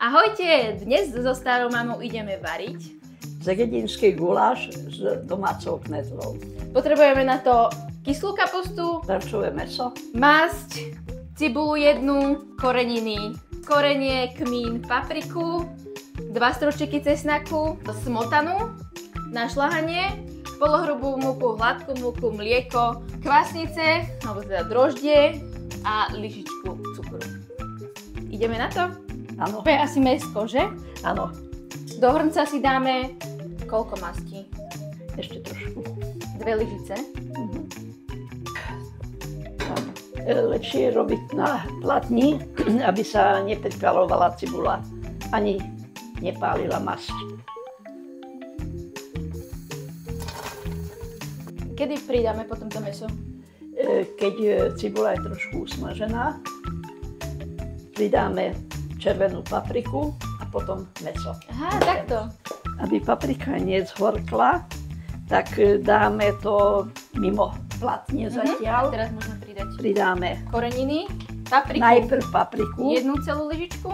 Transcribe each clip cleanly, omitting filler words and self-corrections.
Ahojte, dnes so starou mamou ideme variť Zegedinský guláš s domácou knedlou. Potrebujeme na to kyslú kapustu, Bravčové mäso, masť, cibulu jednu, koreniny, korenie, kmín, papriku, 2 stročeky cesnaku, smotanu na šľahanie, polohrubú múku, hladkú múku, mlieko, kvasnice, alebo teda droždie a lyžičku cukru. Ideme na to? áno, To je asi mäsko, že? áno, Do hrnca si dáme koľko mastí? ešte trošku. 2 lyžice. Lepšie je robiť na platni, aby sa nepripalovala cibula, ani nepálila masť. Kedy pridáme potom to mäso? Keď cibula je trošku usmažená, pridáme červenú papriku a potom mäso. Aha, takto. Aby paprika nezhorkla, tak dáme to mimo platne zatiaľ. Teraz môžeme pridať Pridáme koreniny, papriku, najprv papriku, 1 celú lyžičku,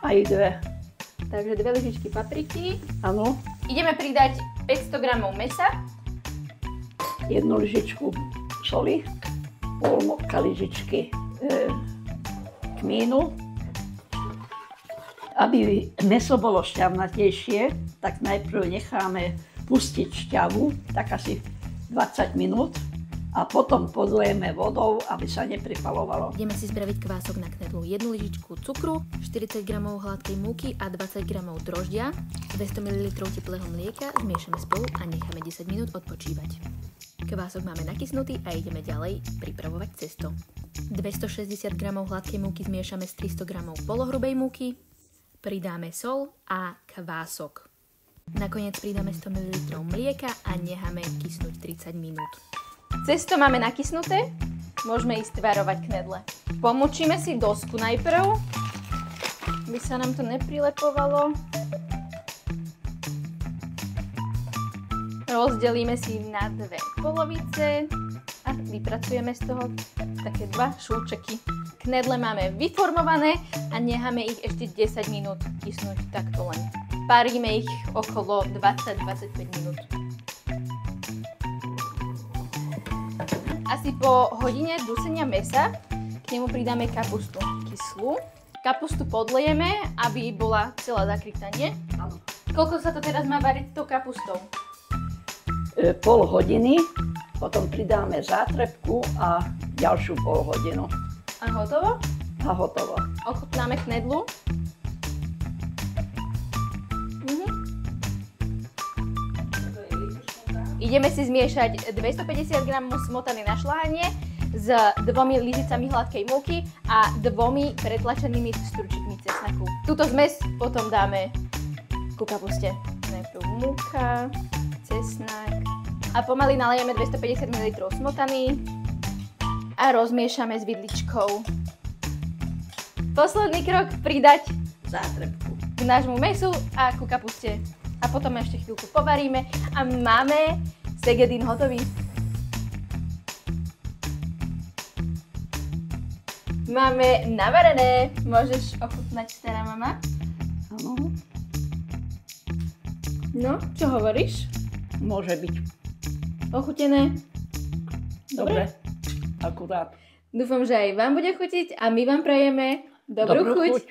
aj 2. takže 2 lyžičky papriky. Áno, Ideme pridať 500 g mäsa, 1 lyžičku soli, pol lyžičky kmínu. Aby mäso bolo šťavnatejšie, tak najprv necháme pustiť šťavu, tak asi 20 minút, a potom podlejeme vodou, aby sa nepripalovalo. Ideme si spraviť kvások na knedlu. 1 lyžičku cukru, 40 g hladkej múky a 20 g droždia, 200 ml teplého mlieka, zmiešame spolu a necháme 10 minút odpočívať. Kvások máme nakysnutý a ideme ďalej pripravovať cesto. 260 g hladkej múky zmiešame s 300 g polohrubej múky, pridáme sol a kvások. Nakoniec pridáme 100 ml mlieka a necháme kysnúť 30 minút. Cesto máme nakysnuté, môžeme ísť tvarovať knedle. Pomočíme si dosku najprv, aby sa nám to neprilepovalo. Rozdelíme si na 2 polovice a vypracujeme z toho také 2 šúčeky. Knedle máme vyformované a necháme ich ešte 10 minút kysnúť takto len. Paríme ich okolo 20-25 minút. Asi po hodine dusenia mäsa k nemu pridáme kapustu kyslú. Kapustu podlejeme, aby bola celá zakrytá, nie? Áno. Koľko sa to teraz má variť s tou kapustou? Pol hodiny, potom pridáme zátrepku a ďalšiu pol hodinu. A hotovo? A hotovo. Ochutnáme knedlu. Ideme si zmiešať 250 g smotany na šľahanie s 2 lyžicami hladkej múky a 2 pretlačenými stručikmi cesnaku. Túto zmes potom dáme ku kapuste. Najprv múka, cesnak a pomaly nalejeme 250 ml smotany a rozmiešame s vidličkou. Posledný krok pridať Zátrepku. k nášmu mäsu a ku kapuste. A potom ešte chvíľku povaríme a máme segedín hotový. Máme navarené. Môžeš ochutnať, stará mama? Áno, No, čo hovoríš? môže byť. Ochutené? Dobre. Akurát. Dúfam, že aj vám bude chutiť a my vám prajeme dobrú chuť.